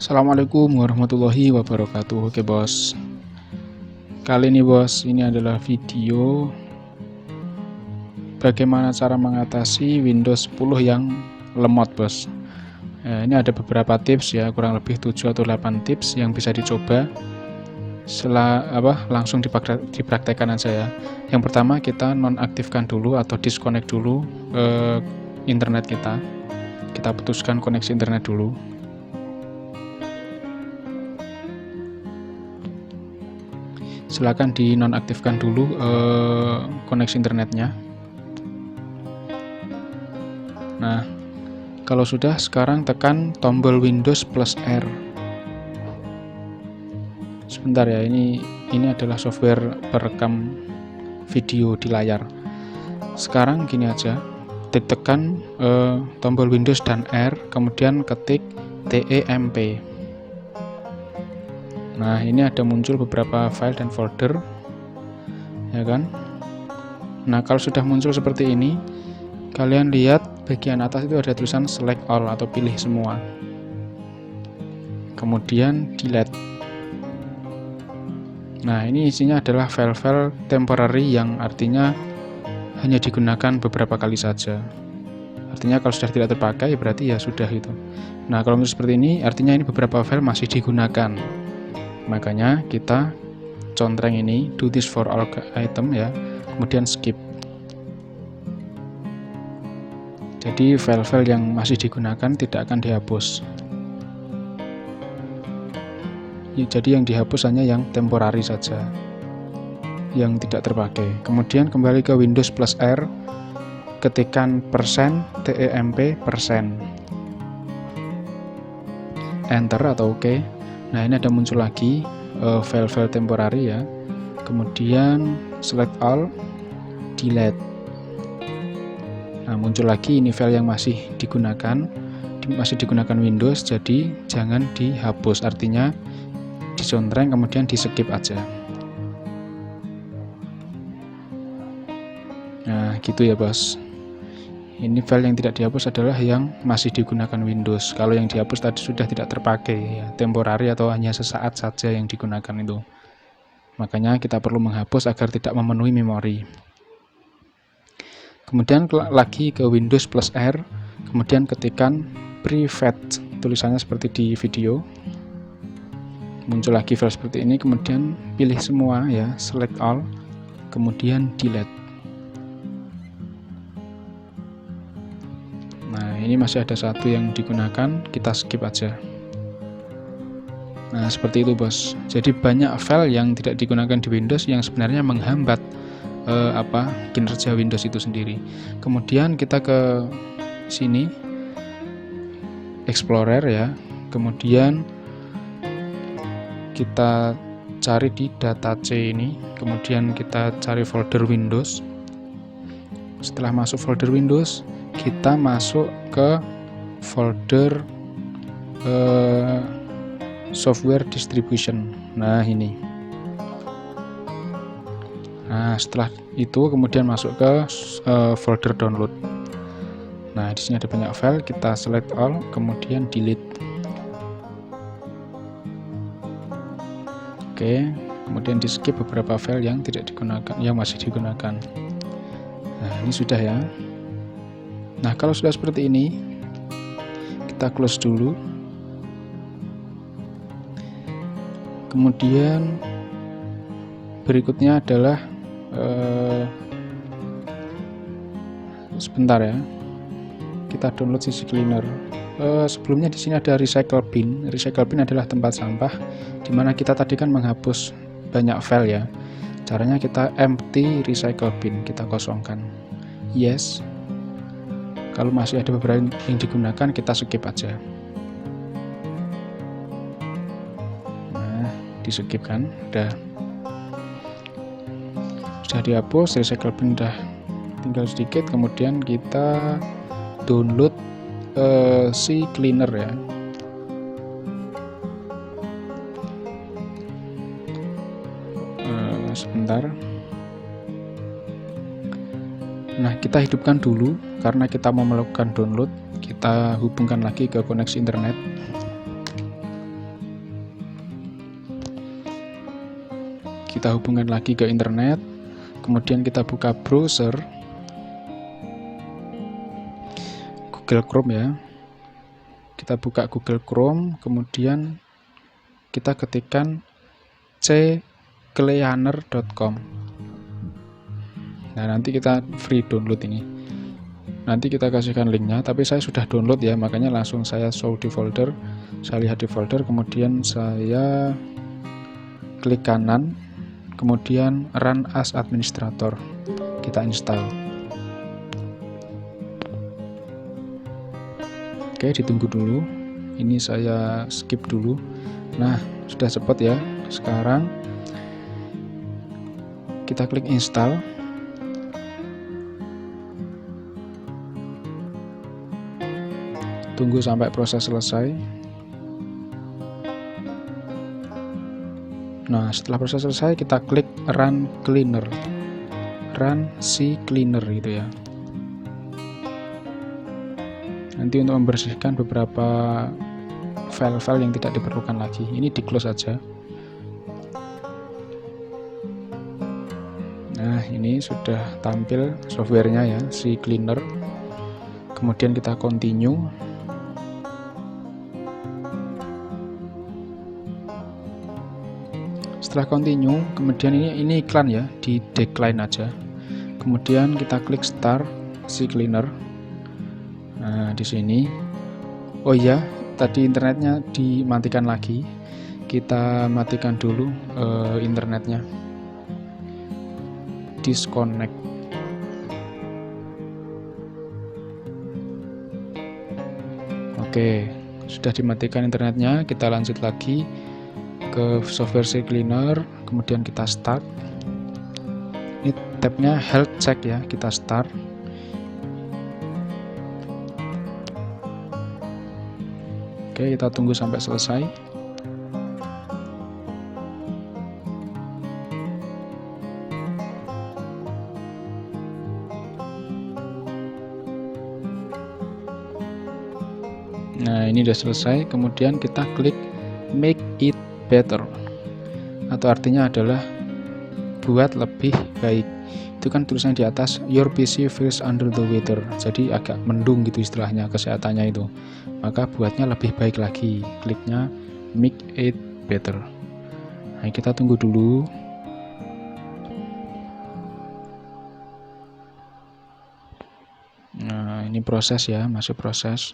Assalamualaikum warahmatullahi wabarakatuh. Oke bos, kali ini bos, ini adalah video bagaimana cara mengatasi Windows 10 yang lemot bos. Ini ada beberapa tips ya, kurang lebih 7 atau 8 tips yang bisa dicoba. Langsung dipraktekkan aja ya. Yang pertama, kita nonaktifkan dulu atau disconnect dulu internet kita putuskan koneksi internet dulu. Silakan dinonaktifkan dulu koneksi internetnya. Nah, kalau sudah, sekarang tekan tombol Windows plus R. Sebentar ya, ini adalah software perekam video di layar. Sekarang gini aja, ditekan tombol Windows dan R, kemudian ketik TEMP. Nah, ini ada muncul beberapa file dan folder, ya kan? Nah, kalau sudah muncul seperti ini, kalian lihat bagian atas itu ada tulisan select all atau pilih semua. Kemudian delete. Nah, ini isinya adalah file-file temporary yang artinya hanya digunakan beberapa kali saja. Artinya kalau sudah tidak terpakai berarti ya sudah itu. Nah, kalau seperti ini artinya ini beberapa file masih digunakan. Makanya kita contreng ini, do this for all item ya, kemudian skip. Jadi file-file yang masih digunakan tidak akan dihapus ya, jadi yang dihapus hanya yang temporary saja, yang tidak terpakai. Kemudian kembali ke Windows plus R, ketikkan %temp%, enter atau OK. Nah, ini ada muncul lagi file-file temporary ya. Kemudian select all, delete. Nah, muncul lagi ini file yang masih digunakan Windows, jadi jangan dihapus. Artinya dicontreng kemudian di skip aja. Nah, gitu ya bos. Ini file yang tidak dihapus adalah yang masih digunakan Windows. Kalau yang dihapus tadi sudah tidak terpakai ya, temporary atau hanya sesaat saja yang digunakan itu. Makanya kita perlu menghapus agar tidak memenuhi memori. Kemudian lagi ke Windows plus R, kemudian ketikkan private, tulisannya seperti di video. Muncul lagi file seperti ini, kemudian pilih semua ya, select all, kemudian delete. Nah, ini masih ada satu yang digunakan, kita skip aja. Nah, seperti itu bos. Jadi banyak file yang tidak digunakan di Windows yang sebenarnya menghambat kinerja Windows itu sendiri. Kemudian kita ke sini, Explorer ya. Kemudian kita cari di data C ini, kemudian kita cari folder Windows. Setelah masuk folder Windows, kita masuk ke folder software distribution. Nah, ini. Nah, setelah itu kemudian masuk ke folder download. Nah, di sini ada banyak file, kita select all, kemudian delete. Oke, kemudian di skip beberapa file yang tidak digunakan, yang masih digunakan. Nah, ini sudah ya. Nah, kalau sudah seperti ini, kita close dulu. Kemudian berikutnya adalah sebentar ya, kita download CC Cleaner. Sebelumnya di sini ada recycle bin. Recycle bin adalah tempat sampah dimana kita tadi kan menghapus banyak file ya. Caranya kita empty recycle bin, kita kosongkan. Yes. Kalau masih ada beberapa yang digunakan, kita skip aja. Nah, di skip kan, udah dihapus, recycle bin udah tinggal sedikit. Kemudian kita download CC Cleaner ya. Sebentar. Nah, kita hidupkan dulu karena kita mau melakukan download. Kita hubungkan lagi ke koneksi internet. kita hubungkan lagi ke internet, kemudian kita buka browser Google Chrome ya. Kita buka Google Chrome, kemudian kita ketikkan cleaner.com. Nah, nanti kita free download ini. Nanti kita kasihkan linknya, tapi saya sudah download ya, makanya langsung saya show di folder. Saya lihat di folder, kemudian saya klik kanan, kemudian run as administrator. Kita install. Oke, ditunggu dulu. Ini saya skip dulu. Nah, sudah cepat ya. Sekarang kita klik install. Tunggu sampai proses selesai. Nah, setelah proses selesai kita klik run cleaner, run CCleaner gitu ya. Nanti untuk membersihkan beberapa file-file yang tidak diperlukan lagi. Ini di close aja. Nah, ini sudah tampil softwarenya ya, CCleaner. Kemudian kita continue. Setelah continue, kemudian ini iklan ya, di decline aja. Kemudian kita klik start CCleaner. Nah, di sini. Oh iya, tadi internetnya dimatikan lagi. Kita matikan dulu internetnya. Disconnect. Oke, sudah dimatikan internetnya. Kita lanjut lagi ke software CCleaner, kemudian kita start. Ini tabnya health check ya, kita start. Oke, kita tunggu sampai selesai. Nah, ini sudah selesai. Kemudian kita klik make it better, atau artinya adalah buat lebih baik. Itu kan tulisannya di atas your PC feels under the weather, jadi agak mendung gitu istilahnya kesehatannya itu, maka buatnya lebih baik lagi, kliknya make it better. Nah, kita tunggu dulu. Nah, ini proses ya, masih proses.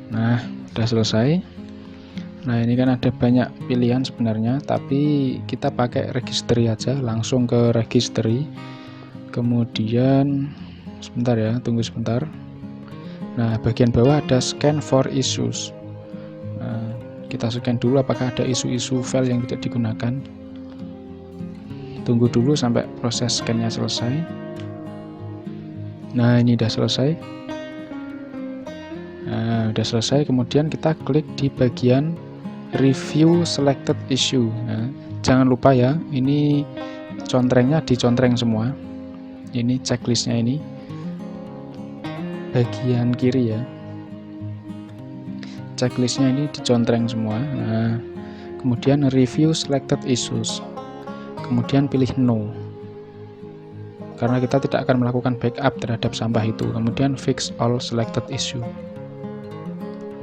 Nah, udah selesai. Nah, ini kan ada banyak pilihan sebenarnya, tapi kita pakai registry aja, langsung ke registry. Kemudian sebentar ya, tunggu sebentar. Nah, bagian bawah ada scan for issues. Nah, kita scan dulu apakah ada isu-isu file yang tidak digunakan. Tunggu dulu sampai proses scan-nya selesai. Nah, ini udah selesai. Nah, udah selesai. Kemudian kita klik di bagian review selected issue. Nah, jangan lupa ya, ini contrengnya dicontreng semua. Ini checklistnya, ini bagian kiri ya, checklistnya ini dicontreng semua. Nah, kemudian review selected issues, kemudian pilih no, karena kita tidak akan melakukan backup terhadap sampah itu. Kemudian fix all selected issue.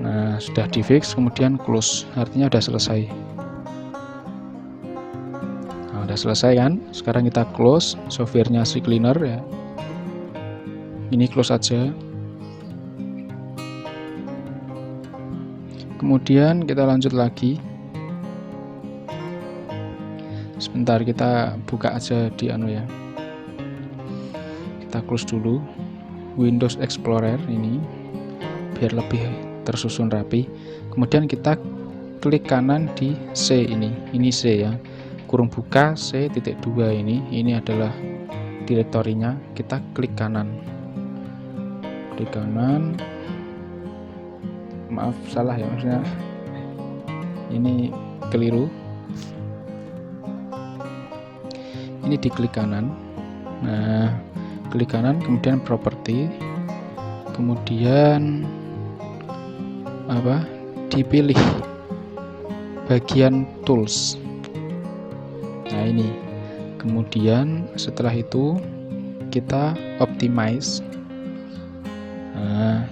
Nah, sudah di fix, kemudian close, artinya sudah selesai. Nah, sudah selesai kan. Sekarang kita close softwarenya CCleaner ya. Ini close aja. Kemudian kita lanjut lagi. Sebentar, kita buka aja di ya. Kita close dulu Windows Explorer ini biar lebih tersusun rapi. Kemudian kita klik kanan di C ini C ya, kurung buka C.2 ini adalah direktorinya. Kita klik kanan, maaf salah ya, maksudnya ini keliru, ini diklik kanan. Nah, klik kanan, kemudian properti, kemudian dipilih bagian tools. Nah ini, kemudian setelah itu kita optimize. Nah,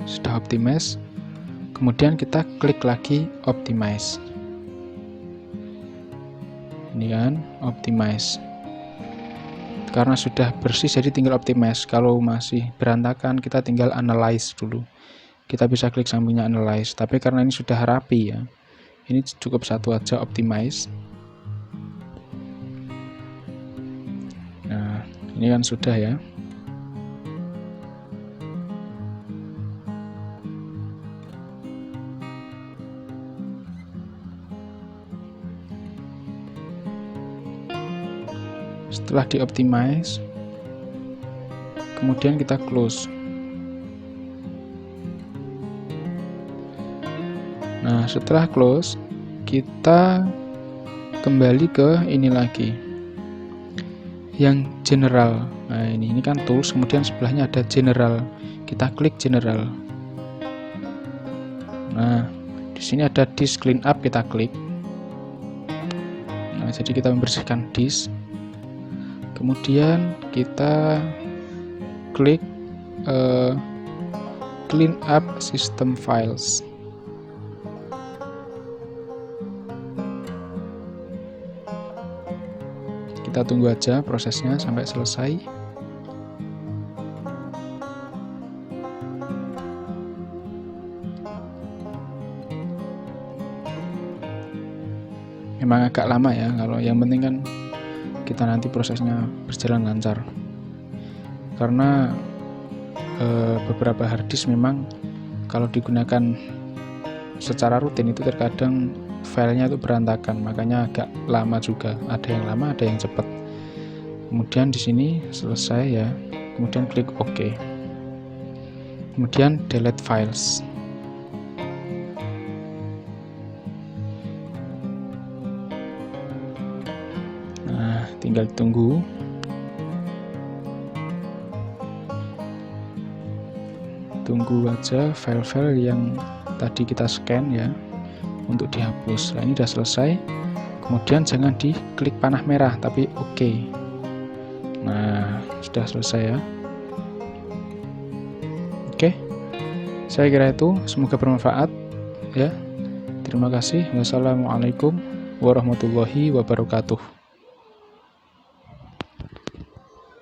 sudah optimize, kemudian kita klik lagi optimize. Ini kan optimize, karena sudah bersih jadi tinggal optimize. Kalau masih berantakan kita tinggal analyze dulu. Kita bisa klik sampingnya analyze, tapi karena ini sudah rapi ya, ini cukup satu aja optimize. Nah ini kan sudah ya. Setelah di-optimize, kemudian kita close. Nah, setelah close, kita kembali ke ini lagi, yang general. Nah, ini kan tools, kemudian sebelahnya ada general. Kita klik general. Nah, di sini ada disk cleanup, kita klik. Nah, jadi kita membersihkan disk. Kemudian kita klik clean up system files. Kita tunggu aja prosesnya sampai selesai. Memang agak lama ya, kalau yang penting kan kita nanti prosesnya berjalan lancar, karena beberapa harddisk memang kalau digunakan secara rutin itu terkadang filenya itu berantakan, makanya agak lama juga. Ada yang lama, ada yang cepat. Kemudian di sini selesai ya, kemudian klik OK, kemudian delete files. Nah, tinggal tunggu. Tunggu aja file-file yang tadi kita scan ya untuk dihapus. Nah, ini sudah selesai. Kemudian jangan diklik panah merah, tapi OK. Nah, sudah selesai ya. Oke, saya kira itu. Semoga bermanfaat ya. Terima kasih. Wassalamualaikum warahmatullahi wabarakatuh.